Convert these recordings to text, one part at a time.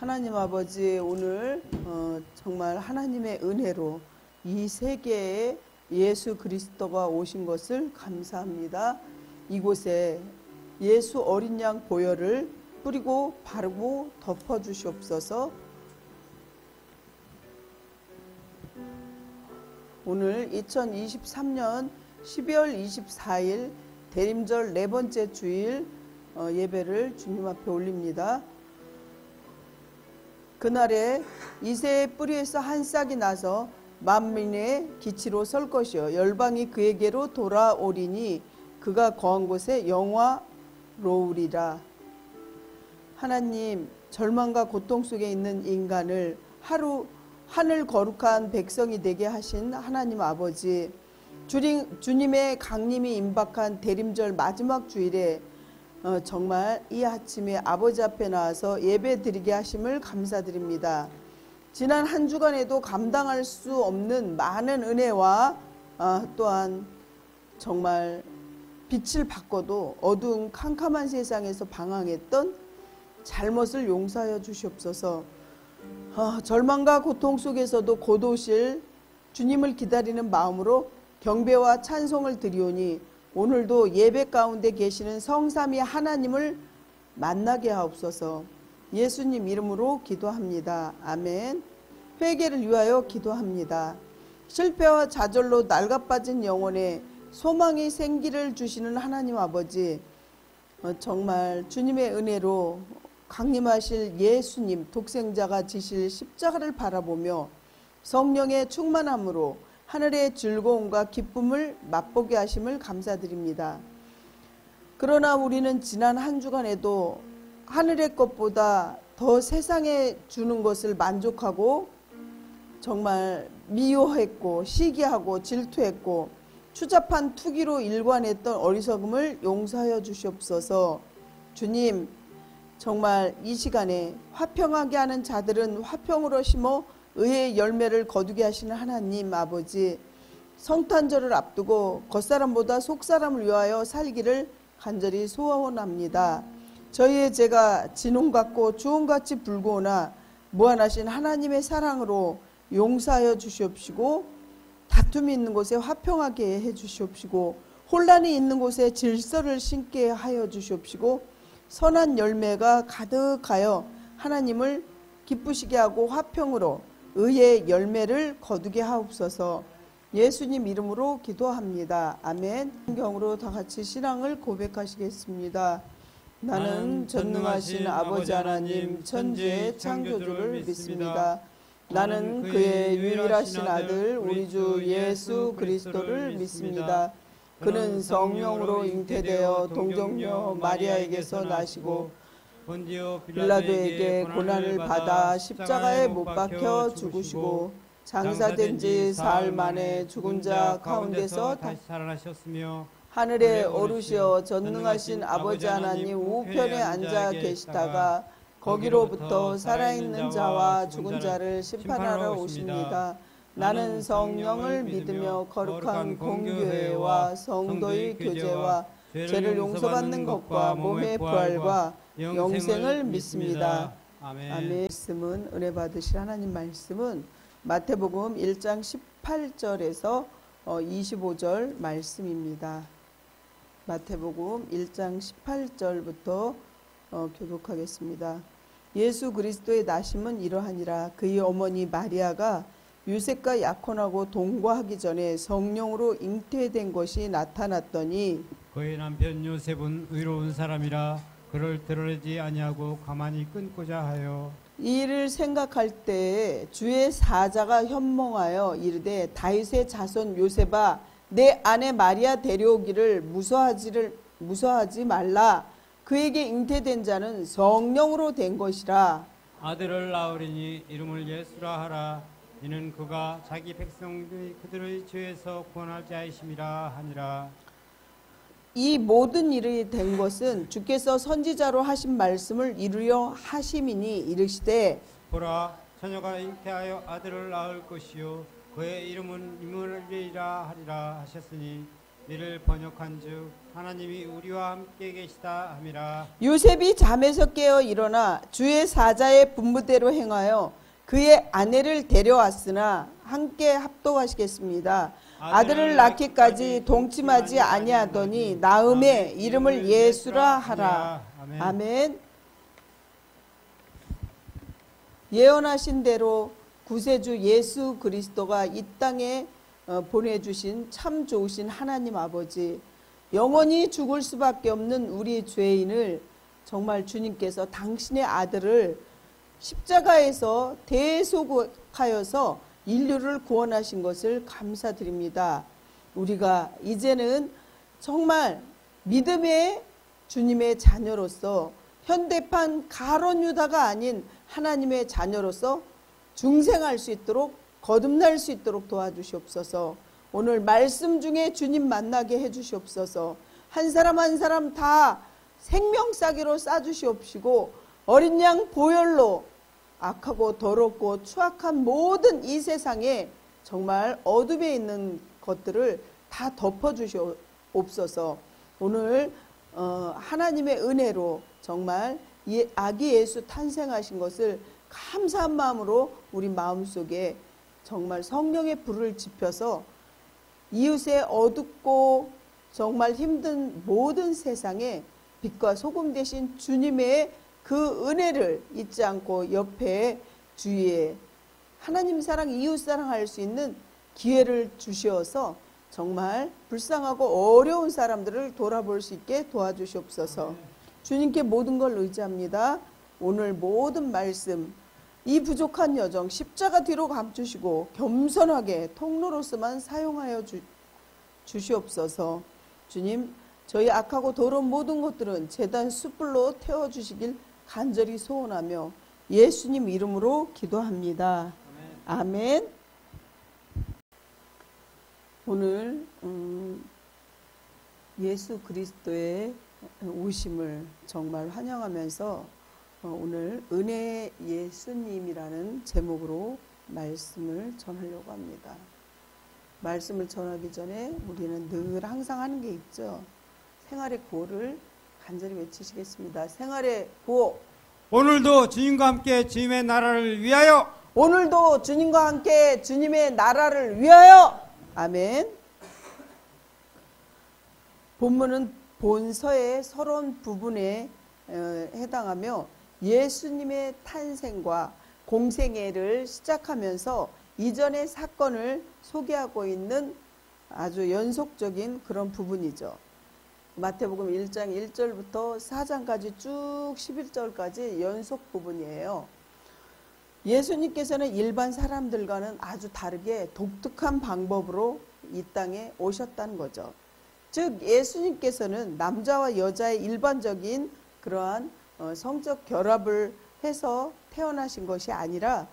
하나님 아버지, 오늘 정말 하나님의 은혜로 이 세계에 예수 그리스도가 오신 것을 감사합니다. 이곳에 예수 어린 양 보혈을 뿌리고 바르고 덮어 주시옵소서. 오늘 2023년 12월 24일 대림절 네 번째 주일 예배를 주님 앞에 올립니다. 그날에 이새의 뿌리에서 한 싹이 나서 만민의 기치로 설 것이요 열방이 그에게로 돌아오리니 그가 거한 곳에 영화로우리라. 하나님, 절망과 고통 속에 있는 인간을 하늘 거룩한 백성이 되게 하신 하나님 아버지, 주님의 강림이 임박한 대림절 마지막 주일에 정말 이 아침에 아버지 앞에 나와서 예배 드리게 하심을 감사드립니다. 지난 한 주간에도 감당할 수 없는 많은 은혜와 또한 정말 빛을 받고도 어두운 캄캄한 세상에서 방황했던 잘못을 용서하여 주시옵소서. 절망과 고통 속에서도 곧 오실 주님을 기다리는 마음으로 경배와 찬송을 드리오니 오늘도 예배 가운데 계시는 성삼위 하나님을 만나게 하옵소서. 예수님 이름으로 기도합니다. 아멘. 회개를 위하여 기도합니다. 실패와 좌절로 낡아빠진 영혼에 소망의 생기를 주시는 하나님 아버지, 정말 주님의 은혜로 강림하실 예수님 독생자가 지실 십자가를 바라보며 성령의 충만함으로 하늘의 즐거움과 기쁨을 맛보게 하심을 감사드립니다. 그러나 우리는 지난 한 주간에도 하늘의 것보다 더 세상에 주는 것을 만족하고 정말 미워했고 시기하고 질투했고 추잡한 투기로 일관했던 어리석음을 용서하여 주시옵소서. 주님, 정말 이 시간에 화평하게 하는 자들은 화평으로 심어 의의 열매를 거두게 하시는 하나님 아버지, 성탄절을 앞두고 겉사람보다 속사람을 위하여 살기를 간절히 소원합니다. 저희의 죄가 진홍 같고 주홍같이 붉으오나 무한하신 하나님의 사랑으로 용서하여 주시옵시고, 다툼이 있는 곳에 화평하게 해 주시옵시고, 혼란이 있는 곳에 질서를 신게 하여 주시옵시고, 선한 열매가 가득하여 하나님을 기쁘시게 하고 화평으로 의의 열매를 거두게 하옵소서. 예수님 이름으로 기도합니다. 아멘. 성경으로 다 같이 신앙을 고백하시겠습니다. 나는 전능하신 아버지 하나님 천지의 창조주를 믿습니다. 나는 그의 유일하신 아들 우리 주 예수 그리스도를 믿습니다. 그는 성령으로 잉태되어 동정녀 마리아에게서 나시고 빌라도에게 고난을 받아 십자가에 못 박혀 죽으시고 장사된 지 사흘 만에 죽은 자 가운데서 다시 살아나셨으며 하늘에 오르시어 전능하신 아버지 하나님 우편에 앉아 계시다가 거기로부터 살아있는 자와 죽은 자를 심판하러 오십니다. 나는 성령을 믿으며 거룩한 공교회와 성도의 교제와 죄를 용서받는 것과 몸의 부활과 영생을 믿습니다. 아멘. 말씀은 은혜 받으실 하나님 말씀은 마태복음 1장 18절에서 25절 말씀입니다. 마태복음 1장 18절부터 교독하겠습니다. 예수 그리스도의 나심은 이러하니라. 그의 어머니 마리아가 유색과 약혼하고 동거하기 전에 성령으로 잉태된 것이 나타났더니 그의 남편 요셉은 의로운 사람이라 그를 드러내지 아니하고 가만히 끊고자 하여 이 일을 생각할 때에 주의 사자가 현몽하여 이르되 다윗의 자손 요셉아 내 아내 마리아 데려오기를 무서워하지 말라. 그에게 잉태된 자는 성령으로 된 것이라. 아들을 낳으리니 이름을 예수라 하라. 이는 그가 자기 백성들이 그들의 죄에서 구원할 자이심이라 하니라. 이 모든 일이 된 것은 주께서 선지자로 하신 말씀을 이루려 하심이니 이르시되 보라, 처녀가 잉태하여 아들을 낳을 것이요 그의 이름은 임마누엘이라 하리라 하셨으니 이를 번역한즉 하나님이 우리와 함께 계시다 함이라. 요셉이 잠에서 깨어 일어나 주의 사자의 분부대로 행하여 그의 아내를 데려왔으나 함께 합독하시겠습니다. 아들을 낳기까지 동침하지 아니하더니 나음의 이름을 예수라 하라. 아멘. 예언하신 대로 구세주 예수 그리스도가 이 땅에 보내주신 참 좋으신 하나님 아버지, 영원히 죽을 수밖에 없는 우리 죄인을 정말 주님께서 당신의 아들을 십자가에서 대속하여서 인류를 구원하신 것을 감사드립니다. 우리가 이제는 정말 믿음의 주님의 자녀로서 현대판 가론 유다가 아닌 하나님의 자녀로서 중생할 수 있도록 거듭날 수 있도록 도와주시옵소서. 오늘 말씀 중에 주님 만나게 해주시옵소서. 한 사람 한 사람 다 생명싸기로 싸주시옵시고 어린 양 보혈로 악하고 더럽고 추악한 모든 이 세상에 정말 어둠에 있는 것들을 다 덮어주시옵소서. 오늘 하나님의 은혜로 정말 아기 예수 탄생하신 것을 감사한 마음으로 우리 마음속에 정말 성령의 불을 지펴서 이웃의 어둡고 정말 힘든 모든 세상에 빛과 소금 되신 주님의 그 은혜를 잊지 않고 옆에 주위에 하나님 사랑, 이웃 사랑할 수 있는 기회를 주시어서 정말 불쌍하고 어려운 사람들을 돌아볼 수 있게 도와주시옵소서. 주님께 모든 걸 의지합니다. 오늘 모든 말씀, 이 부족한 여정 십자가 뒤로 감추시고 겸손하게 통로로서만 사용하여 주시옵소서. 주님, 저희 악하고 더러운 모든 것들은 제단 숯불로 태워주시길 간절히 소원하며 예수님 이름으로 기도합니다. 아멘. 오늘 예수 그리스도의 오심을 정말 환영하면서 오늘 은혜 예수님이라는 제목으로 말씀을 전하려고 합니다. 말씀을 전하기 전에 우리는 늘 항상 하는 게 있죠. 생활의 구호를 간절히 외치시겠습니다. 생활의 구호. 오늘도 주님과 함께 주님의 나라를 위하여. 오늘도 주님과 함께 주님의 나라를 위하여. 아멘. 본문은 본서의 서론 부분에 해당하며 예수님의 탄생과 공생애를 시작하면서 이전의 사건을 소개하고 있는 아주 연속적인 그런 부분이죠. 마태복음 1장 1절부터 4장까지 쭉 11절까지 연속 부분이에요. 예수님께서는 일반 사람들과는 아주 다르게 독특한 방법으로 이 땅에 오셨다는 거죠. 즉 예수님께서는 남자와 여자의 일반적인 그러한 성적 결합을 해서 태어나신 것이 아니라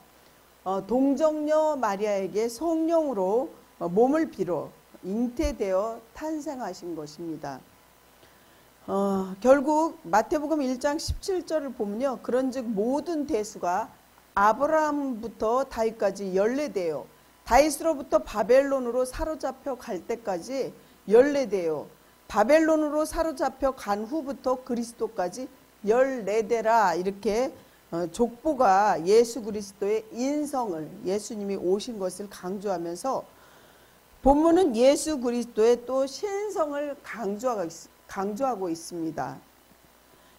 동정녀 마리아에게 성령으로 몸을 빌어 잉태되어 탄생하신 것입니다. 결국 마태복음 1장 17절을 보면요. 그런즉 모든 대수가 아브라함부터 다윗까지 연례되어 다윗으로부터 바벨론으로 사로잡혀 갈 때까지 연례되어 바벨론으로 사로잡혀 간 후부터 그리스도까지 14대라 이렇게 족보가 예수 그리스도의 인성을 예수님이 오신 것을 강조하면서 본문은 예수 그리스도의 또 신성을 강조하고 있습니다.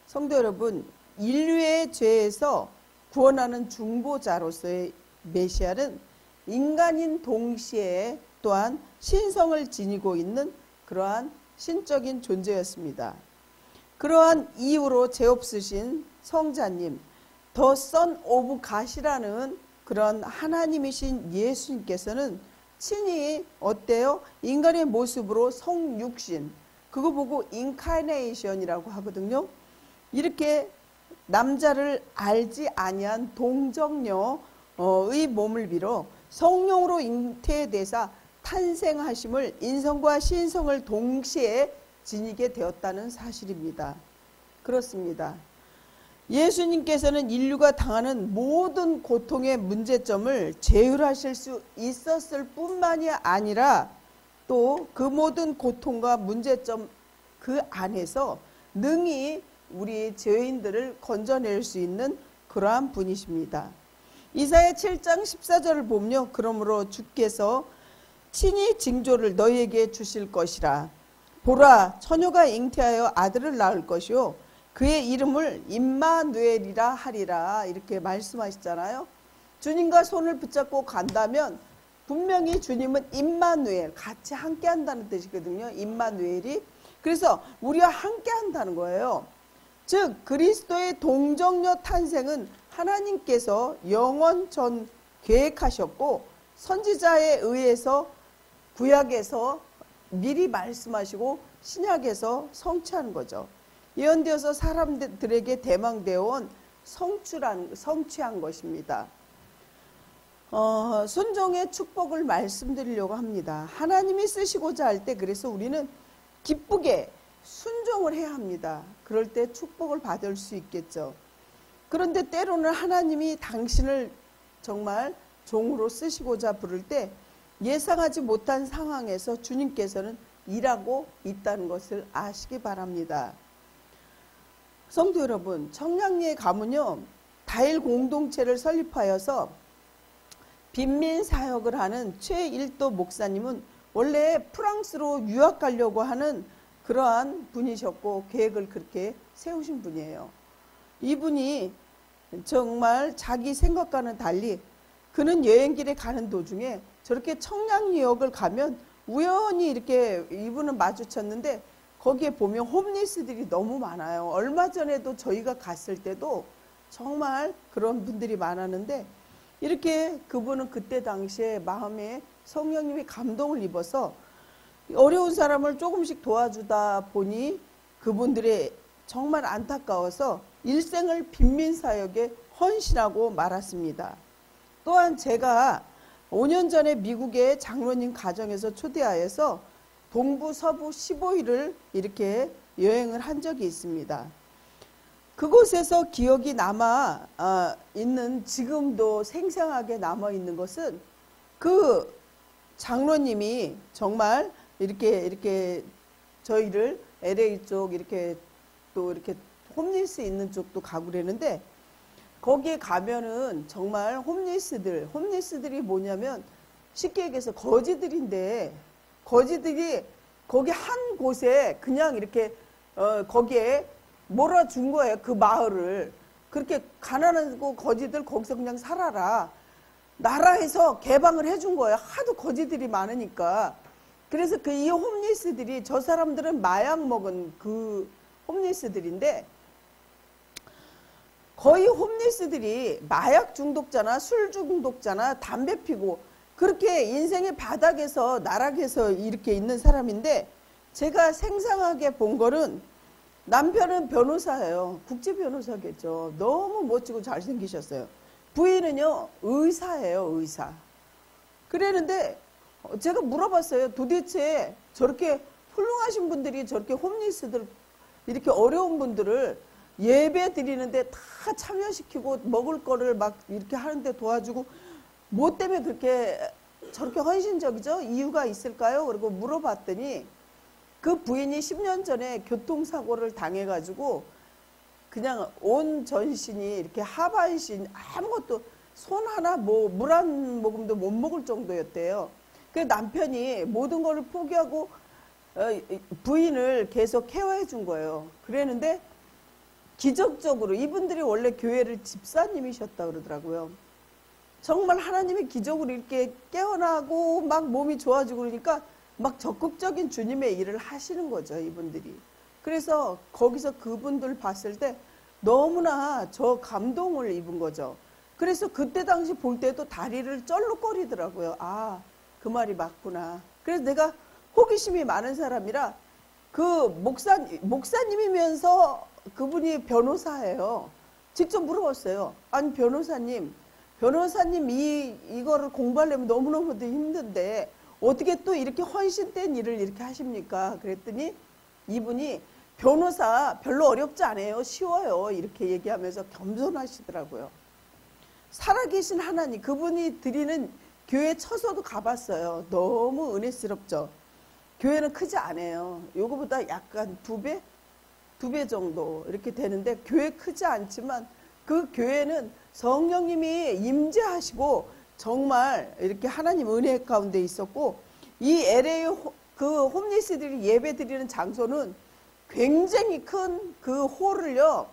성도 여러분, 인류의 죄에서 구원하는 중보자로서의 메시아는 인간인 동시에 또한 신성을 지니고 있는 그러한 신적인 존재였습니다. 그러한 이유로 죄 없으신 성자님, 더 선 오브 갓이라는 그런 하나님이신 예수님께서는 친히 어때요? 인간의 모습으로 성육신, 그거 보고 인카네이션이라고 하거든요. 이렇게 남자를 알지 아니한 동정녀의 몸을 빌어 성령으로 잉태되사 탄생하심을 인성과 신성을 동시에 지니게 되었다는 사실입니다. 그렇습니다. 예수님께서는 인류가 당하는 모든 고통의 문제점을 제휴하실 수 있었을 뿐만이 아니라 또 그 모든 고통과 문제점 그 안에서 능히 우리 죄인들을 건져낼 수 있는 그러한 분이십니다. 이사야 7장 14절을 보면요. 그러므로 주께서 친히 징조를 너희에게 주실 것이라. 보라, 처녀가 잉태하여 아들을 낳을 것이요 그의 이름을 임마누엘이라 하리라. 이렇게 말씀하시잖아요. 주님과 손을 붙잡고 간다면 분명히 주님은 임마누엘, 같이 함께 한다는 뜻이거든요. 임마누엘이. 그래서 우리와 함께 한다는 거예요. 즉 그리스도의 동정녀 탄생은 하나님께서 영원 전 계획하셨고 선지자에 의해서 구약에서 미리 말씀하시고 신약에서 성취한 거죠. 예언되어서 사람들에게 대망되어 온 성취한 것입니다. 순종의 축복을 말씀드리려고 합니다. 하나님이 쓰시고자 할 때 그래서 우리는 기쁘게 순종을 해야 합니다. 그럴 때 축복을 받을 수 있겠죠. 그런데 때로는 하나님이 당신을 정말 종으로 쓰시고자 부를 때 예상하지 못한 상황에서 주님께서는 일하고 있다는 것을 아시기 바랍니다. 성도 여러분, 청량리에 가면요, 다일 공동체를 설립하여서 빈민 사역을 하는 최일도 목사님은 원래 프랑스로 유학 가려고 하는 그러한 분이셨고 계획을 그렇게 세우신 분이에요. 이분이 정말 자기 생각과는 달리 그는 여행길에 가는 도중에 저렇게 청량리역을 가면 우연히 이렇게 이분은 마주쳤는데 거기에 보면 홈리스들이 너무 많아요. 얼마 전에도 저희가 갔을 때도 정말 그런 분들이 많았는데 이렇게 그분은 그때 당시에 마음에 성령님이 감동을 입어서 어려운 사람을 조금씩 도와주다 보니 그분들의 정말 안타까워서 일생을 빈민사역에 헌신하고 말았습니다. 또한 제가 5년 전에 미국의 장로님 가정에서 초대하여서 동부 서부 15일을 이렇게 여행을 한 적이 있습니다. 그곳에서 기억이 남아 있는, 지금도 생생하게 남아 있는 것은 그 장로님이 정말 이렇게 저희를 LA 쪽 이렇게 또 이렇게 홈리스 있는 쪽도 가고 그랬는데 거기에 가면은 정말 홈리스들이 뭐냐면 쉽게 얘기해서 거지들인데 거지들이 거기 한 곳에 그냥 이렇게 거기에 몰아준 거예요. 그 마을을. 그렇게 가난하고 거지들 거기서 그냥 살아라. 나라에서 개방을 해준 거예요. 하도 거지들이 많으니까. 그래서 그 이 홈리스들이, 저 사람들은 마약 먹은 그 홈리스들인데 거의 홈리스들이 마약 중독자나 술 중독자나 담배 피고 그렇게 인생의 바닥에서 나락에서 이렇게 있는 사람인데 제가 생생하게 본 거는 남편은 변호사예요. 국제 변호사겠죠. 너무 멋지고 잘생기셨어요. 부인은요, 의사예요, 의사. 그랬는데 제가 물어봤어요. 도대체 저렇게 훌륭하신 분들이 저렇게 홈리스들, 이렇게 어려운 분들을 예배 드리는데 다 참여시키고 먹을 거를 막 이렇게 하는데 도와주고 뭐 때문에 그렇게 저렇게 헌신적이죠? 이유가 있을까요? 그리고 물어봤더니 그 부인이 10년 전에 교통사고를 당해가지고 그냥 온 전신이 이렇게 하반신 아무것도 손 하나 뭐 물 한 모금도 못 먹을 정도였대요. 그래서 남편이 모든 걸 포기하고 부인을 계속 케어해 준 거예요. 그랬는데 기적적으로 이분들이 원래 교회를 집사님이셨다 그러더라고요. 정말 하나님이 기적으로 이렇게 깨어나고 막 몸이 좋아지고 그러니까 막 적극적인 주님의 일을 하시는 거죠, 이분들이. 그래서 거기서 그분들 봤을 때 너무나 저 감동을 입은 거죠. 그래서 그때 당시 볼 때도 다리를 쩔룩거리더라고요. 아, 그 말이 맞구나. 그래서 내가 호기심이 많은 사람이라 그 목사님이면서 그분이 변호사예요. 직접 물어봤어요. 아니, 변호사님 이거를 공부하려면 너무너무도 힘든데 어떻게 또 이렇게 헌신된 일을 이렇게 하십니까? 그랬더니 이분이 변호사 별로 어렵지 않아요. 쉬워요. 이렇게 얘기하면서 겸손하시더라고요. 살아계신 하나님, 그분이 드리는 교회 처소도 가봤어요. 너무 은혜스럽죠. 교회는 크지 않아요. 요거보다 약간 두 배 정도 이렇게 되는데 교회 크지 않지만 그 교회는 성령님이 임재하시고 정말 이렇게 하나님 은혜 가운데 있었고, 이 LA 그 홈리스들이 예배 드리는 장소는 굉장히 큰 그 홀을요,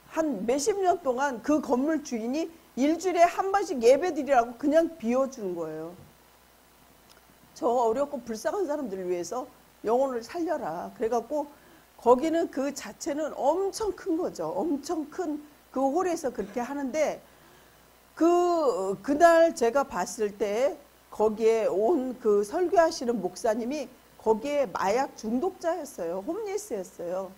한 몇십 년 동안 그 건물 주인이 일주일에 한 번씩 예배 드리라고 그냥 비워준 거예요. 저 어렵고 불쌍한 사람들을 위해서 영혼을 살려라. 그래갖고 거기는 그 자체는 엄청 큰 거죠. 엄청 큰 그 홀에서 그렇게 하는데, 그날 제가 봤을 때 거기에 온 그 설교하시는 목사님이 거기에 마약 중독자였어요. 홈리스였어요.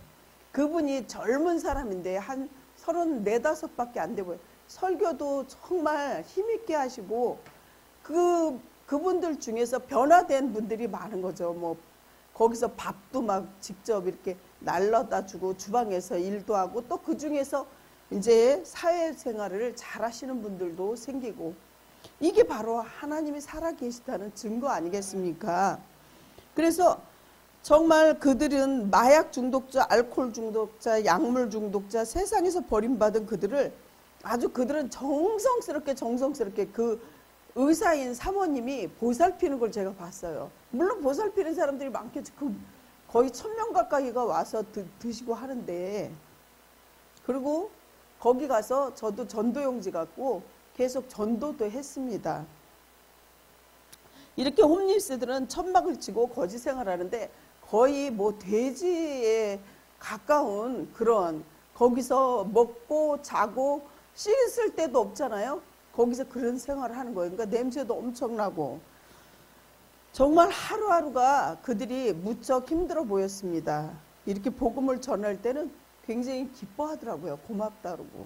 그분이 젊은 사람인데 한 34, 5밖에 안 돼 보여요. 설교도 정말 힘있게 하시고, 그분들 중에서 변화된 분들이 많은 거죠. 뭐 거기서 밥도 막 직접 이렇게 날라다 주고 주방에서 일도 하고, 또 그 중에서 이제 사회생활을 잘 하시는 분들도 생기고, 이게 바로 하나님이 살아계시다는 증거 아니겠습니까? 그래서 정말 그들은 마약 중독자, 알코올 중독자, 약물 중독자, 세상에서 버림받은 그들을 아주 그들은 정성스럽게 그 의사인 사모님이 보살피는 걸 제가 봤어요. 물론 보살피는 사람들이 많겠죠. 거의 1000명 가까이가 와서 드시고 하는데, 그리고 거기 가서 저도 전도용지 갖고 계속 전도도 했습니다. 이렇게 홈리스들은 천막을 치고 거지 생활하는데 거의 뭐 돼지에 가까운 그런, 거기서 먹고 자고 씻을 데도 없잖아요. 거기서 그런 생활을 하는 거예요. 그러니까 냄새도 엄청나고 정말 하루하루가 그들이 무척 힘들어 보였습니다. 이렇게 복음을 전할 때는 굉장히 기뻐하더라고요. 고맙다 그러고.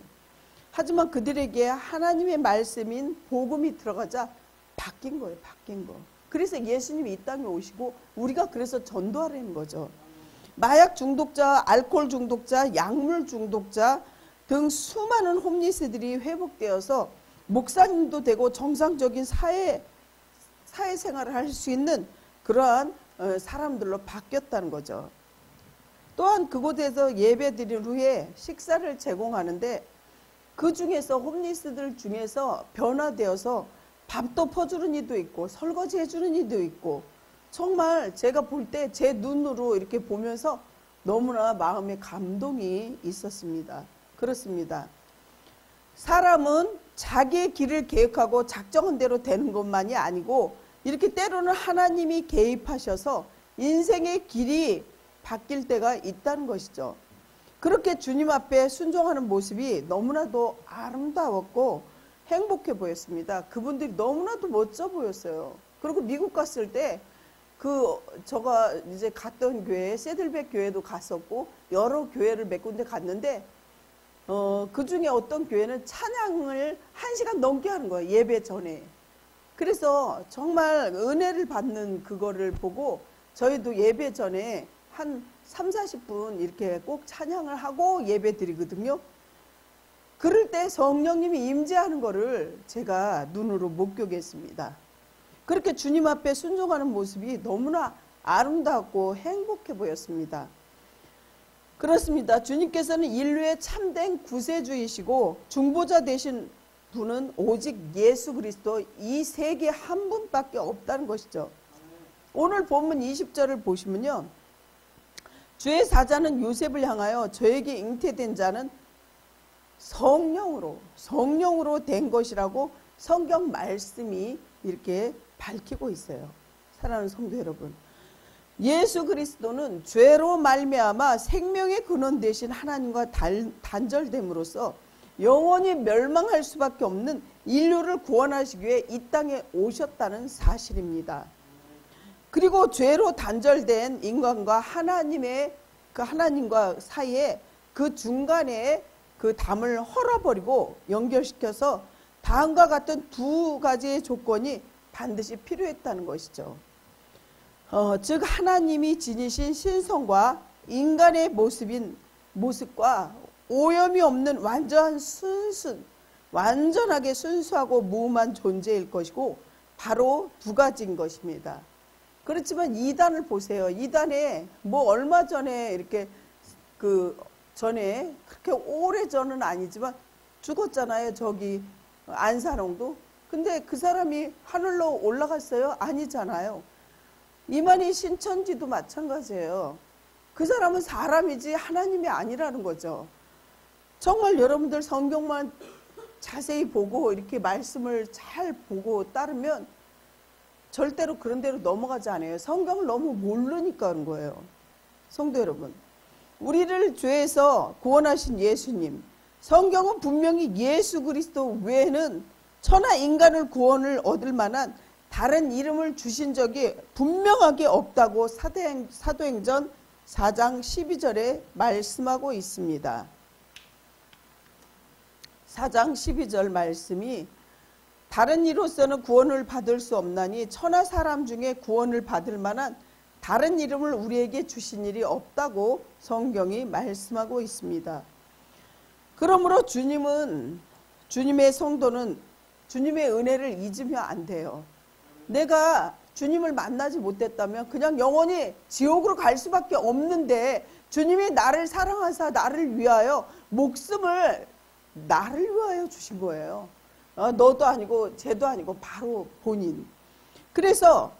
하지만 그들에게 하나님의 말씀인 복음이 들어가자 바뀐 거예요. 바뀐 거. 그래서 예수님이 이 땅에 오시고 우리가 그래서 전도하라는 거죠. 마약 중독자, 알코올 중독자, 약물 중독자 등 수많은 홈리스들이 회복되어서 목사님도 되고 정상적인 사회생활을 할 수 있는 그러한 사람들로 바뀌었다는 거죠. 또한 그곳에서 예배 드린 후에 식사를 제공하는데 그 중에서 홈리스들 중에서 변화되어서 밥도 퍼주는 이도 있고 설거지 해주는 이도 있고, 정말 제가 볼 때 제 눈으로 이렇게 보면서 너무나 마음에 감동이 있었습니다. 그렇습니다. 사람은 자기의 길을 계획하고 작정한 대로 되는 것만이 아니고 이렇게 때로는 하나님이 개입하셔서 인생의 길이 바뀔 때가 있다는 것이죠. 그렇게 주님 앞에 순종하는 모습이 너무나도 아름다웠고 행복해 보였습니다. 그분들이 너무나도 멋져 보였어요. 그리고 미국 갔을 때 제가 이제 갔던 교회, 세들백 교회도 갔었고 여러 교회를 몇 군데 갔는데 그 중에 어떤 교회는 찬양을 1시간 넘게 하는 거예요. 예배 전에. 그래서 정말 은혜를 받는 그거를 보고 저희도 예배 전에 한 30-40분 이렇게 꼭 찬양을 하고 예배 드리거든요. 그럴 때 성령님이 임재하는 거를 제가 눈으로 목격했습니다. 그렇게 주님 앞에 순종하는 모습이 너무나 아름답고 행복해 보였습니다. 그렇습니다. 주님께서는 인류의 참된 구세주이시고 중보자 되신 분은 오직 예수 그리스도, 이 세계 한 분밖에 없다는 것이죠. 오늘 본문 20절을 보시면요, 주의 사자는 요셉을 향하여 저에게 잉태된 자는 성령으로 된 것이라고 성경 말씀이 이렇게 밝히고 있어요. 사랑하는 성도 여러분, 예수 그리스도는 죄로 말미암아 생명의 근원 되신 하나님과 단절됨으로써 영원히 멸망할 수밖에 없는 인류를 구원하시기 위해 이 땅에 오셨다는 사실입니다. 그리고 죄로 단절된 인간과 하나님과 사이에 그 중간에 그 담을 헐어버리고 연결시켜서 다음과 같은 두 가지의 조건이 반드시 필요했다는 것이죠. 즉 하나님이 지니신 신성과 인간의 모습과 오염이 없는 완전하게 순수하고 무음한 존재일 것이고 바로 두 가지인 것입니다. 그렇지만 이단을 보세요. 이단에 뭐 얼마 전에 이렇게 전에 그렇게 오래 전은 아니지만 죽었잖아요. 저기 안산홍도. 근데 그 사람이 하늘로 올라갔어요? 아니잖아요. 이만희 신천지도 마찬가지예요. 그 사람은 사람이지 하나님이 아니라는 거죠. 정말 여러분들 성경만 자세히 보고 이렇게 말씀을 잘 보고 따르면 절대로 그런 대로 넘어가지 않아요. 성경을 너무 모르니까 그런 거예요. 성도 여러분, 우리를 죄에서 구원하신 예수님, 성경은 분명히 예수 그리스도 외에는 천하 인간을 구원을 얻을 만한 다른 이름을 주신 적이 분명하게 없다고 사도행전 4장 12절에 말씀하고 있습니다. 4장 12절 말씀이 다른 이로서는 구원을 받을 수 없나니 천하 사람 중에 구원을 받을 만한 다른 이름을 우리에게 주신 일이 없다고 성경이 말씀하고 있습니다. 그러므로 주님의 성도는 주님의 은혜를 잊으면 안 돼요. 내가 주님을 만나지 못했다면 그냥 영원히 지옥으로 갈 수밖에 없는데 주님이 나를 사랑하사 나를 위하여 목숨을 나를 위하여 주신 거예요. 너도 아니고 쟤도 아니고 바로 본인. 그래서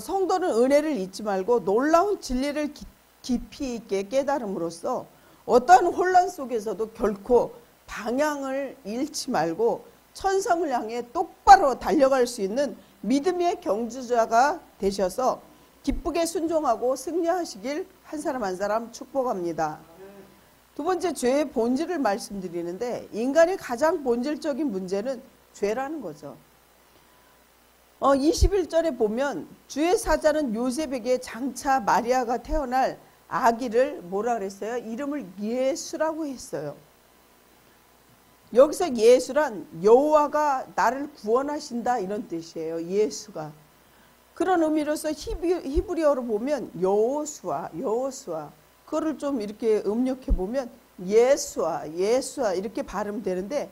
성도는 은혜를 잊지 말고 놀라운 진리를 깊이 있게 깨달음으로써 어떠한 혼란 속에서도 결코 방향을 잃지 말고 천성을 향해 똑바로 달려갈 수 있는 믿음의 경주자가 되셔서 기쁘게 순종하고 승리하시길 한 사람 한 사람 축복합니다. 두 번째, 죄의 본질을 말씀드리는데 인간의 가장 본질적인 문제는 죄라는 거죠. 21절에 보면 주의 사자는 요셉에게 장차 마리아가 태어날 아기를 뭐라 그랬어요? 이름을 예수라고 했어요. 여기서 예수란 여호와가 나를 구원하신다 이런 뜻이에요. 예수가. 그런 의미로서 히브리어로 보면 여호수아 그거를 좀 이렇게 음력해 보면 예수아 이렇게 발음되는데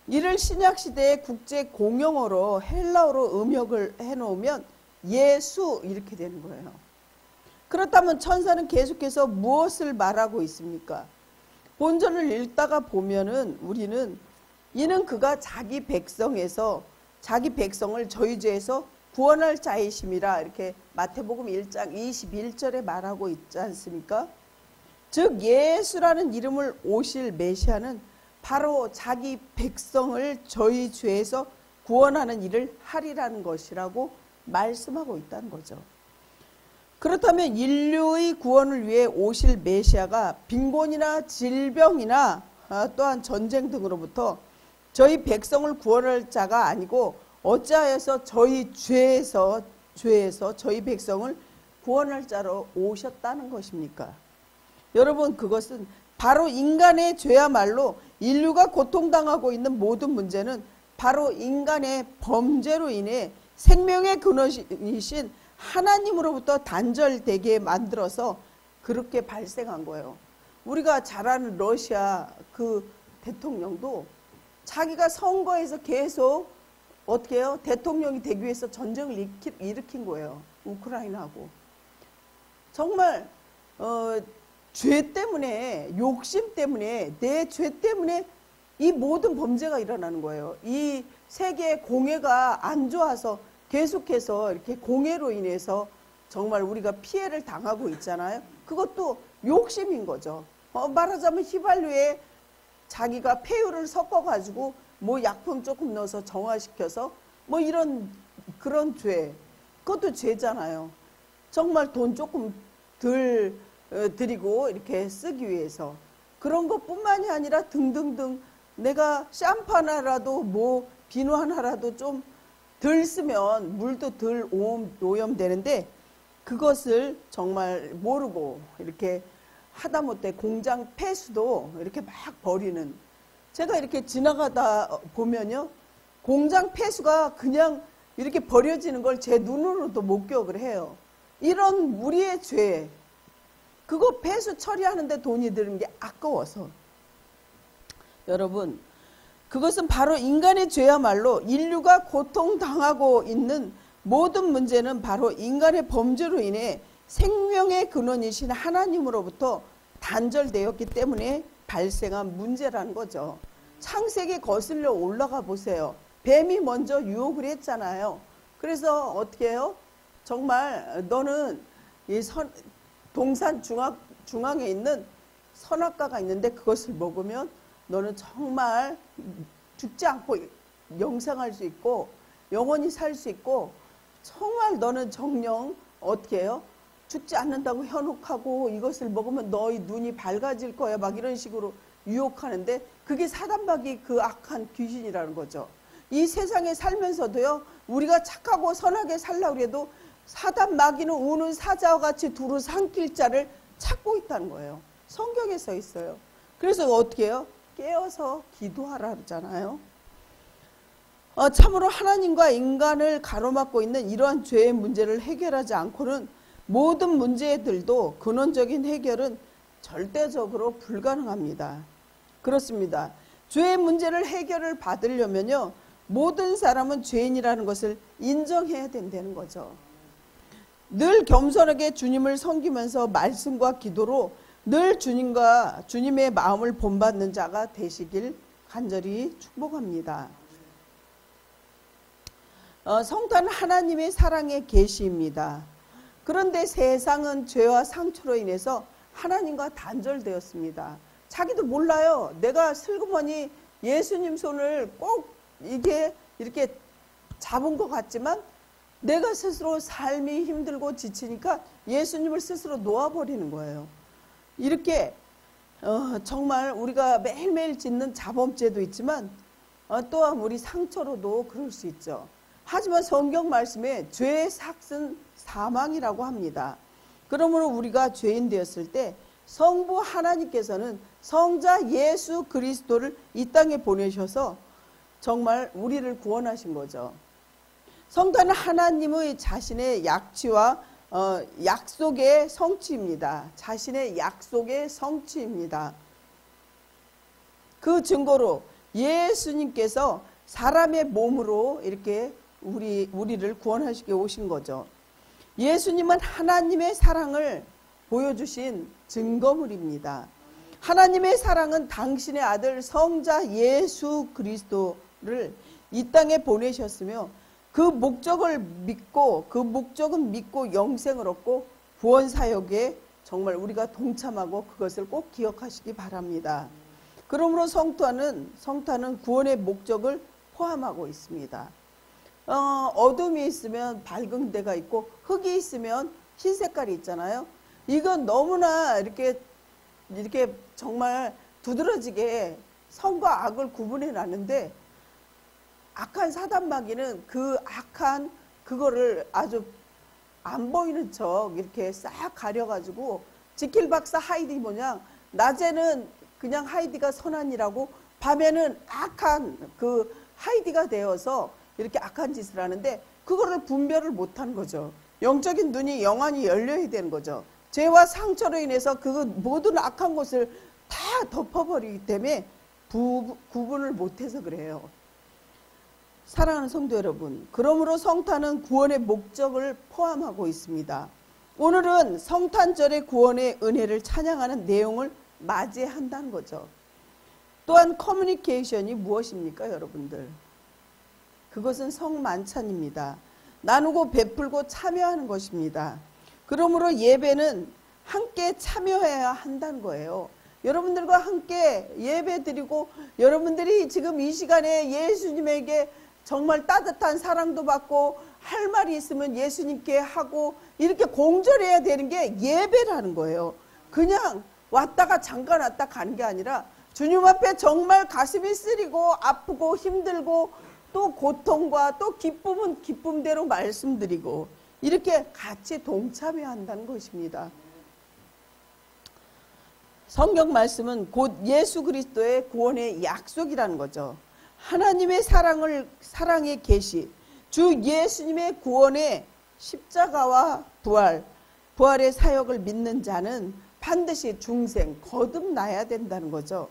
이를 신약시대의 국제 공용어로 헬라어로 음역을 해놓으면 예수 이렇게 되는 거예요. 그렇다면 천사는 계속해서 무엇을 말하고 있습니까? 본전을 읽다가 보면은 우리는 이는 그가 자기 백성을 저희 죄에서 구원할 자이심이라 이렇게 마태복음 1장 21절에 말하고 있지 않습니까? 즉 예수라는 이름을 오실 메시아는 바로 자기 백성을 저희 죄에서 구원하는 일을 하리라는 것이라고 말씀하고 있다는 거죠. 그렇다면 인류의 구원을 위해 오실 메시아가 빈곤이나 질병이나 또한 전쟁 등으로부터 저희 백성을 구원할 자가 아니고 어찌하여서 저희 죄에서 저희 백성을 구원할 자로 오셨다는 것입니까? 여러분, 그것은 바로 인간의 죄야말로 인류가 고통당하고 있는 모든 문제는 바로 인간의 범죄로 인해 생명의 근원이신 하나님으로부터 단절되게 만들어서 그렇게 발생한 거예요. 우리가 잘 아는 러시아 그 대통령도 자기가 선거에서 계속 어떻게 해요? 대통령이 되기 위해서 전쟁을 일으킨 거예요. 우크라이나하고. 정말 죄 때문에, 욕심 때문에, 내 죄 때문에 이 모든 범죄가 일어나는 거예요. 이 세계의 공해가 안 좋아서 계속해서 이렇게 공해로 인해서 정말 우리가 피해를 당하고 있잖아요. 그것도 욕심인 거죠. 말하자면 휘발유에 자기가 폐유를 섞어가지고 뭐 약품 조금 넣어서 정화시켜서 뭐 이런 그런 죄, 그것도 죄잖아요. 정말 돈 조금 덜 드리고 이렇게 쓰기 위해서 그런 것뿐만이 아니라 등등등 내가 샴푸 하나라도 뭐 비누 하나라도 좀 덜 쓰면 물도 덜 오염되는데 그것을 정말 모르고 이렇게 하다못해 공장 폐수도 이렇게 막 버리는, 제가 이렇게 지나가다 보면요 공장 폐수가 그냥 이렇게 버려지는 걸 제 눈으로도 목격을 해요. 이런 우리의 죄, 그거 폐수 처리하는데 돈이 드는 게 아까워서. 여러분, 그것은 바로 인간의 죄야말로 인류가 고통당하고 있는 모든 문제는 바로 인간의 범죄로 인해 생명의 근원이신 하나님으로부터 단절되었기 때문에 발생한 문제라는 거죠. 창세기 거슬러 올라가 보세요. 뱀이 먼저 유혹을 했잖아요. 그래서 어떻게 해요? 정말 너는 이 동산 중앙에 있는 선악과가 있는데 그것을 먹으면 너는 정말 죽지 않고 영생할 수 있고 영원히 살 수 있고 정말 너는 정령 어떻게 해요? 죽지 않는다고 현혹하고 이것을 먹으면 너희 눈이 밝아질 거야 막 이런 식으로 유혹하는데 그게 사단마귀 그 악한 귀신이라는 거죠. 이 세상에 살면서도요 우리가 착하고 선하게 살려고 해도 사단마귀는 우는 사자와 같이 두루 삼킬 자를 찾고 있다는 거예요. 성경에 써 있어요. 그래서 어떻게 해요? 깨어서 기도하라 그러잖아요. 참으로 하나님과 인간을 가로막고 있는 이러한 죄의 문제를 해결하지 않고는 모든 문제들도 근원적인 해결은 절대적으로 불가능합니다. 그렇습니다. 죄의 문제를 해결을 받으려면요 모든 사람은 죄인이라는 것을 인정해야 된다는 거죠. 늘 겸손하게 주님을 섬기면서 말씀과 기도로 늘 주님의 마음을 본받는 자가 되시길 간절히 축복합니다. 성탄은 하나님의 사랑의 계시입니다. 그런데 세상은 죄와 상처로 인해서 하나님과 단절되었습니다. 자기도 몰라요. 내가 슬그머니 예수님 손을 꼭 이렇게 잡은 것 같지만 내가 스스로 삶이 힘들고 지치니까 예수님을 스스로 놓아버리는 거예요. 이렇게 정말 우리가 매일매일 짓는 자범죄도 있지만 또한 우리 상처로도 그럴 수 있죠. 하지만 성경 말씀에 죄의 삭은 사망이라고 합니다. 그러므로 우리가 죄인 되었을 때 성부 하나님께서는 성자 예수 그리스도를 이 땅에 보내셔서 정말 우리를 구원하신 거죠. 성탄은 하나님의 자신의 약치와 약속의 성취입니다. 자신의 약속의 성취입니다. 그 증거로 예수님께서 사람의 몸으로 이렇게 우리를 구원하시게 오신 거죠. 예수님은 하나님의 사랑을 보여주신 증거물입니다. 하나님의 사랑은 당신의 아들 성자 예수 그리스도를 이 땅에 보내셨으며 그 목적은 믿고 영생을 얻고 구원 사역에 정말 우리가 동참하고 그것을 꼭 기억하시기 바랍니다. 그러므로 성탄은 구원의 목적을 포함하고 있습니다. 어둠이 있으면 밝은 데가 있고 흙이 있으면 흰 색깔이 있잖아요. 이건 너무나 이렇게 정말 두드러지게 선과 악을 구분해 놨는데 악한 사단마귀는 그 악한 그거를 아주 안 보이는 척 이렇게 싹 가려가지고 지킬박사 하이디 모양 낮에는 그냥 하이디가 선한이라고 밤에는 악한 그 하이디가 되어서 이렇게 악한 짓을 하는데 그거를 분별을 못한 거죠. 영적인 눈이 영원히 열려야 되는 거죠. 죄와 상처로 인해서 그 모든 악한 것을 다 덮어버리기 때문에 구분을 못해서 그래요. 사랑하는 성도 여러분, 그러므로 성탄은 구원의 목적을 포함하고 있습니다. 오늘은 성탄절의 구원의 은혜를 찬양하는 내용을 맞이한다는 거죠. 또한 커뮤니케이션이 무엇입니까, 여러분들? 그것은 성만찬입니다. 나누고 베풀고 참여하는 것입니다. 그러므로 예배는 함께 참여해야 한다는 거예요. 여러분들과 함께 예배 드리고 여러분들이 지금 이 시간에 예수님에게 정말 따뜻한 사랑도 받고 할 말이 있으면 예수님께 하고 이렇게 공존해야 되는 게 예배라는 거예요. 그냥 왔다가 잠깐 왔다 가는 게 아니라 주님 앞에 정말 가슴이 쓰리고 아프고 힘들고 또 고통과 또 기쁨은 기쁨대로 말씀드리고 이렇게 같이 동참해야 한다는 것입니다. 성경 말씀은 곧 예수 그리스도의 구원의 약속이라는 거죠. 하나님의 사랑의 계시, 주 예수님의 구원의 십자가와 부활의 사역을 믿는 자는 반드시 중생, 거듭나야 된다는 거죠.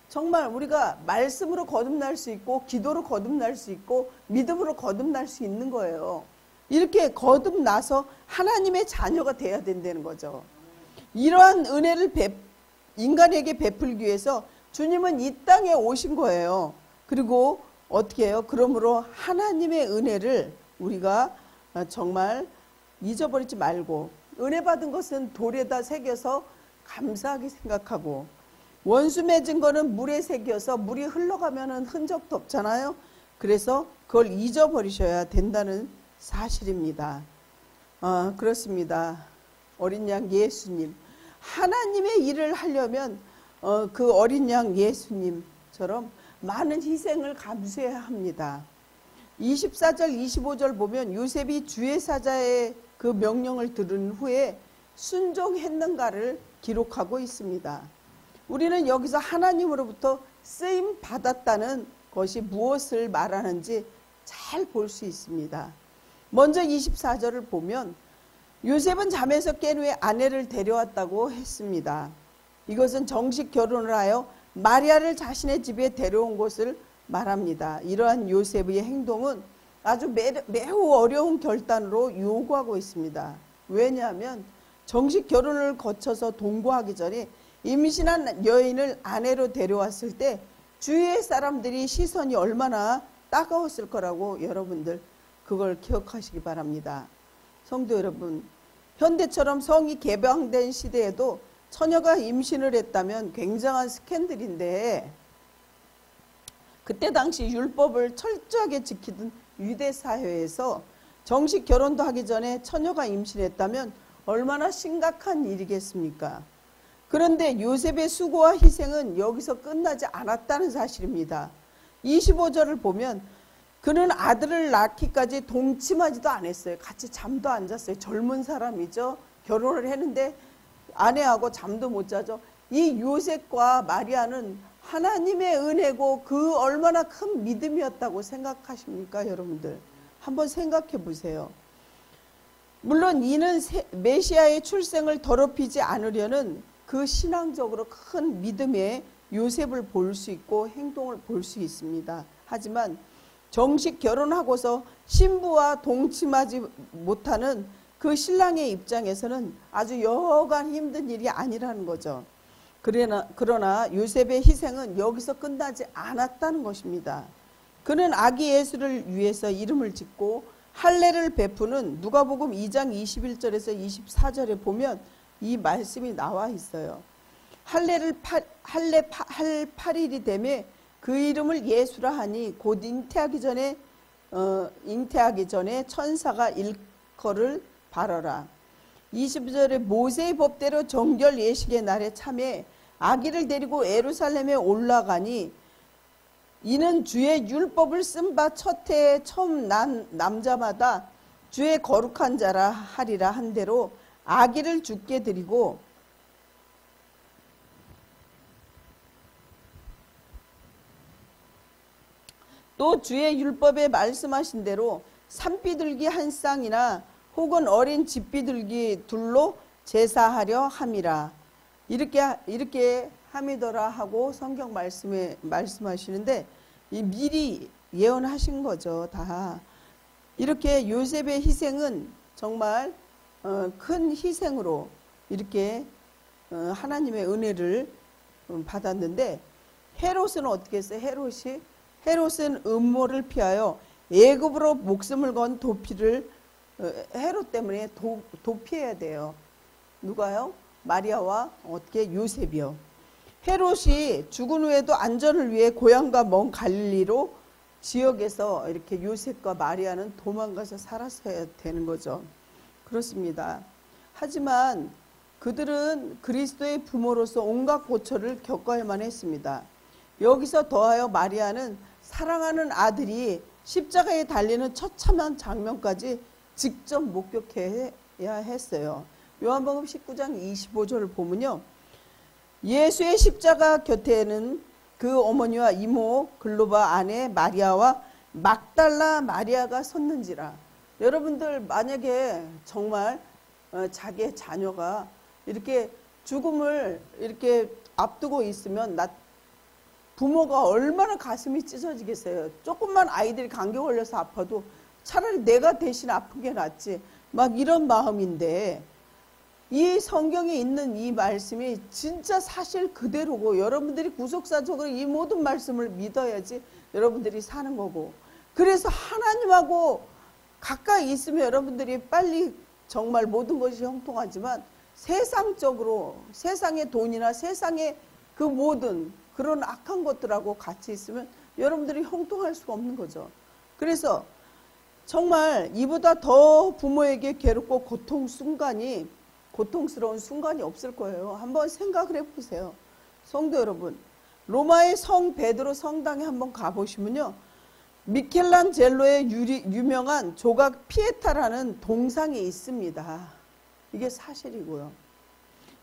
정말 우리가 말씀으로 거듭날 수 있고 기도로 거듭날 수 있고 믿음으로 거듭날 수 있는 거예요. 이렇게 거듭나서 하나님의 자녀가 돼야 된다는 거죠. 이러한 은혜를 인간에게 베풀기 위해서 주님은 이 땅에 오신 거예요. 그리고 어떻게 해요? 그러므로 하나님의 은혜를 우리가 정말 잊어버리지 말고, 은혜 받은 것은 돌에다 새겨서 감사하게 생각하고, 원수 맺은 거는 물에 새겨서 물이 흘러가면 흔적도 없잖아요. 그래서 그걸 잊어버리셔야 된다는 사실입니다. 그렇습니다. 어린 양 예수님, 하나님의 일을 하려면 그 어린 양 예수님처럼 많은 희생을 감수해야 합니다. 24절 25절 보면 요셉이 주의 사자의 그 명령을 들은 후에 순종했는가를 기록하고 있습니다. 우리는 여기서 하나님으로부터 쓰임 받았다는 것이 무엇을 말하는지 잘 볼 수 있습니다. 먼저 24절을 보면 요셉은 잠에서 깬 후에 아내를 데려왔다고 했습니다. 이것은 정식 결혼을 하여 마리아를 자신의 집에 데려온 것을 말합니다. 이러한 요셉의 행동은 아주 매우 어려운 결단으로 요구하고 있습니다. 왜냐하면 정식 결혼을 거쳐서 동거하기 전에 임신한 여인을 아내로 데려왔을 때 주위의 사람들이 시선이 얼마나 따가웠을 거라고 여러분들 그걸 기억하시기 바랍니다. 성도 여러분, 현대처럼 성이 개방된 시대에도 처녀가 임신을 했다면 굉장한 스캔들인데, 그때 당시 율법을 철저하게 지키던 유대 사회에서 정식 결혼도 하기 전에 처녀가 임신했다면 얼마나 심각한 일이겠습니까? 그런데 요셉의 수고와 희생은 여기서 끝나지 않았다는 사실입니다. 25절을 보면 그는 아들을 낳기까지 동침하지도 않았어요. 같이 잠도 안 잤어요. 젊은 사람이죠. 결혼을 했는데 아내하고 잠도 못 자죠. 이 요셉과 마리아는 하나님의 은혜고 그 얼마나 큰 믿음이었다고 생각하십니까, 여러분들? 한번 생각해 보세요. 물론 이는 메시아의 출생을 더럽히지 않으려는 그 신앙적으로 큰 믿음의 요셉을 볼 수 있고 행동을 볼 수 있습니다. 하지만 정식 결혼하고서 신부와 동침하지 못하는 그 신랑의 입장에서는 아주 여간 힘든 일이 아니라는 거죠. 그러나 요셉의 희생은 여기서 끝나지 않았다는 것입니다. 그는 아기 예수를 위해서 이름을 짓고 할례를 베푸는 누가복음 2장 21절에서 24절에 보면 이 말씀이 나와 있어요. 할례 8일이 되매 그 이름을 예수라 하니 곧 잉태하기 전에 천사가 일컬을 바라라. 20절에 모세의 법대로 정결 예식의 날에 참에 아기를 데리고 예루살렘에 올라가니 이는 주의 율법을 쓴 바 첫 해에 처음 난 남자마다 주의 거룩한 자라 하리라 한 대로 아기를 주께 드리고 또 주의 율법에 말씀하신 대로 산비둘기 한 쌍이나 혹은 어린 집비둘기 둘로 제사하려 함이라. 이렇게 함이더라 하고 성경 말씀에 말씀하시는데 이 미리 예언하신 거죠. 다 이렇게 요셉의 희생은 정말 큰 희생으로 이렇게 하나님의 은혜를 받았는데, 헤롯은 어떻게 했어요? 헤롯은 음모를 피하여 애굽으로 목숨을 건 도피를 헤롯 때문에 도피해야 돼요. 누가요? 마리아와 어떻게 요셉이요. 헤롯이 죽은 후에도 안전을 위해 고향과 먼 갈릴리로 지역에서 이렇게 요셉과 마리아는 도망가서 살았어야 되는 거죠. 그렇습니다. 하지만 그들은 그리스도의 부모로서 온갖 고초를 겪어야만 했습니다. 여기서 더하여 마리아는 사랑하는 아들이 십자가에 달리는 처참한 장면까지 직접 목격해야 했어요. 요한복음 19장 25절을 보면요, 예수의 십자가 곁에는 그 어머니와 이모 글로바 아내 마리아와 막달라 마리아가 섰는지라. 여러분들 만약에 정말 자기의 자녀가 이렇게 죽음을 이렇게 앞두고 있으면 부모가 얼마나 가슴이 찢어지겠어요. 조금만 아이들이 감기 걸려서 아파도 차라리 내가 대신 아픈 게 낫지. 막 이런 마음인데 이 성경에 있는 이 말씀이 진짜 사실 그대로고 여러분들이 구속사적으로 이 모든 말씀을 믿어야지 여러분들이 사는 거고, 그래서 하나님하고 가까이 있으면 여러분들이 빨리 정말 모든 것이 형통하지만 세상적으로 세상의 돈이나 세상의 그 모든 그런 악한 것들하고 같이 있으면 여러분들이 형통할 수가 없는 거죠. 그래서 정말 이보다 더 부모에게 괴롭고 고통스러운 순간이 없을 거예요. 한번 생각을 해보세요. 성도 여러분, 로마의 성 베드로 성당에 한번 가보시면요, 미켈란젤로의 유명한 조각 피에타라는 동상이 있습니다. 이게 사실이고요.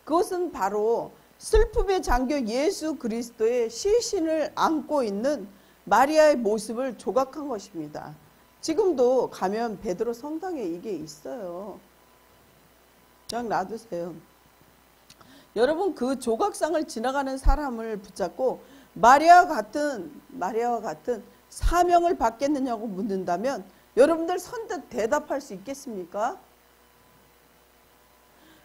그것은 바로 슬픔의 장교 예수 그리스도의 시신을 안고 있는 마리아의 모습을 조각한 것입니다. 지금도 가면 베드로 성당에 이게 있어요. 그냥 놔두세요. 여러분, 그 조각상을 지나가는 사람을 붙잡고 마리아와 같은 사명을 받겠느냐고 묻는다면 여러분들 선뜻 대답할 수 있겠습니까?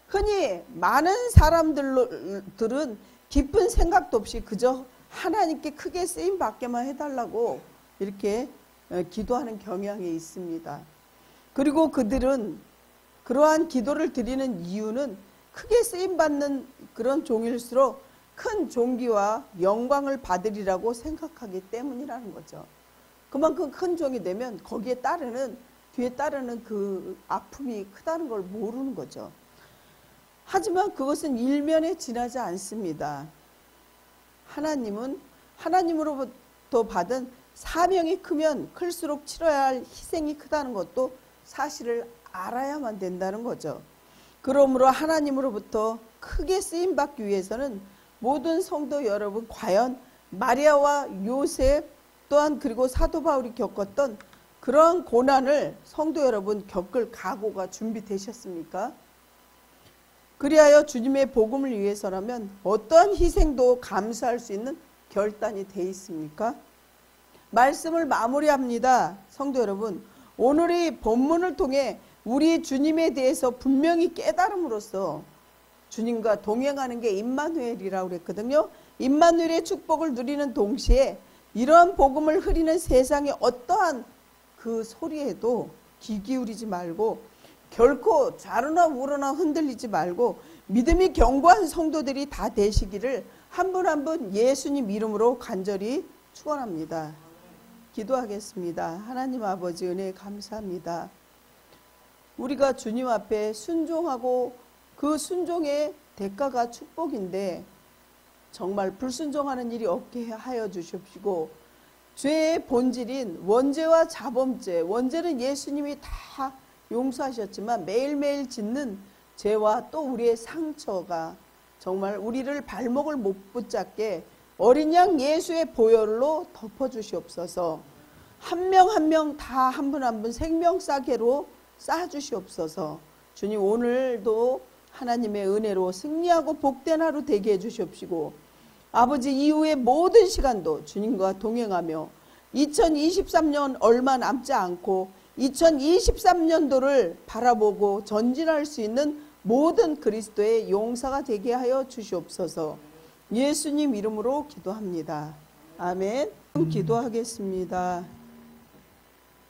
흔히 많은 사람들은 깊은 생각도 없이 그저 하나님께 크게 쓰임 받게만 해달라고 이렇게 기도하는 경향이 있습니다. 그리고 그들은 그러한 기도를 드리는 이유는 크게 쓰임 받는 그런 종일수록 큰 존귀와 영광을 받으리라고 생각하기 때문이라는 거죠. 그만큼 큰 종이 되면 거기에 뒤에 따르는 그 아픔이 크다는 걸 모르는 거죠. 하지만 그것은 일면에 지나지 않습니다. 하나님은 하나님으로부터 받은 사명이 크면 클수록 치러야 할 희생이 크다는 것도 사실을 알아야만 된다는 거죠. 그러므로 하나님으로부터 크게 쓰임받기 위해서는 모든 성도 여러분, 과연 마리아와 요셉 또한 그리고 사도 바울이 겪었던 그러한 고난을 성도 여러분 겪을 각오가 준비되셨습니까? 그리하여 주님의 복음을 위해서라면 어떠한 희생도 감수할 수 있는 결단이 돼 있습니까? 말씀을 마무리합니다. 성도 여러분, 오늘 이 본문을 통해 우리 주님에 대해서 분명히 깨달음으로써 주님과 동행하는 게 임마누엘이라고 그랬거든요. 임마누엘의 축복을 누리는 동시에 이러한 복음을 흐리는 세상의 어떠한 그 소리에도 귀 기울이지 말고 결코 좌로나 우로나 흔들리지 말고 믿음이 견고한 성도들이 다 되시기를 한 분 한 분 예수님 이름으로 간절히 축원합니다. 기도하겠습니다. 하나님 아버지, 은혜 감사합니다. 우리가 주님 앞에 순종하고 그 순종의 대가가 축복인데 정말 불순종하는 일이 없게 하여 주십시고, 죄의 본질인 원죄와 자범죄, 원죄는 예수님이 다 용서하셨지만 매일매일 짓는 죄와 또 우리의 상처가 정말 우리를 발목을 못 붙잡게 어린 양 예수의 보혈로 덮어주시옵소서. 한 명 한 명 다 한 분 한 분 생명싸개로 쌓아주시옵소서. 주님, 오늘도 하나님의 은혜로 승리하고 복된 하루 되게 해주시옵시고, 아버지 이후의 모든 시간도 주님과 동행하며 2023년 얼마 남지 않고 2023년도를 바라보고 전진할 수 있는 모든 그리스도의 용사가 되게 하여 주시옵소서. 예수님 이름으로 기도합니다. 아멘. 기도하겠습니다.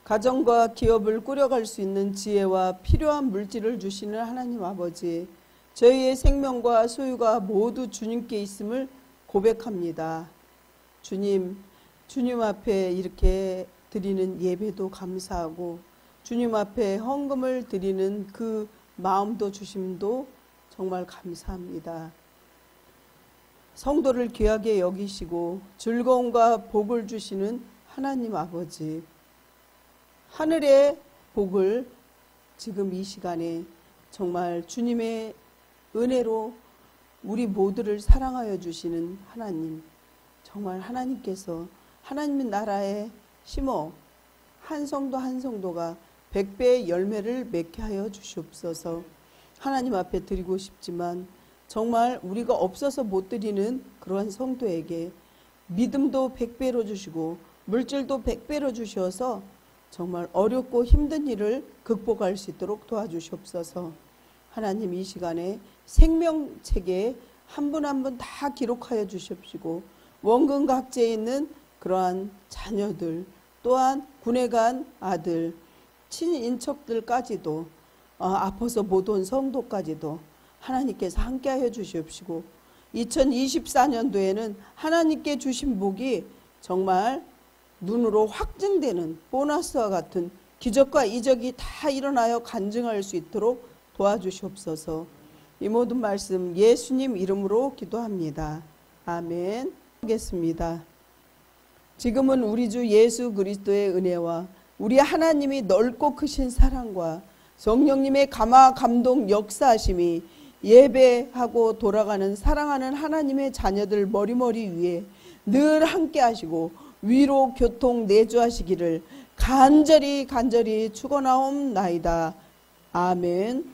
가정과 기업을 꾸려갈 수 있는 지혜와 필요한 물질을 주시는 하나님 아버지, 저희의 생명과 소유가 모두 주님께 있음을 고백합니다. 주님 앞에 이렇게 드리는 예배도 감사하고 주님 앞에 헌금을 드리는 그 마음도 주심도 정말 감사합니다. 성도를 귀하게 여기시고 즐거움과 복을 주시는 하나님 아버지, 하늘의 복을 지금 이 시간에 정말 주님의 은혜로 우리 모두를 사랑하여 주시는 하나님, 정말 하나님께서 하나님의 나라에 심어 한 성도 한 성도가 100배의 열매를 맺게 하여 주시옵소서. 하나님 앞에 드리고 싶지만 정말 우리가 없어서 못 드리는 그러한 성도에게 믿음도 100배로 주시고 물질도 100배로 주셔서 정말 어렵고 힘든 일을 극복할 수 있도록 도와주시옵소서. 하나님, 이 시간에 생명책에 한 분 한 분 다 기록하여 주십시고, 원근 각지에 있는 그러한 자녀들, 또한 군에 간 아들, 친인척들까지도, 아파서 못 온 성도까지도 하나님께서 함께하여 주시옵시고, 2024년도에는 하나님께 주신 복이 정말 눈으로 확증되는 보너스와 같은 기적과 이적이 다 일어나여 간증할 수 있도록 도와주시옵소서. 이 모든 말씀 예수님 이름으로 기도합니다. 아멘. 하겠습니다. 지금은 우리 주 예수 그리스도의 은혜와 우리 하나님이 넓고 크신 사랑과 성령님의 감화 감동 역사하심이 예배하고 돌아가는 사랑하는 하나님의 자녀들 머리머리 위에 늘 함께 하시고 위로 교통 내주하시기를 간절히 축원하옵나이다. 아멘.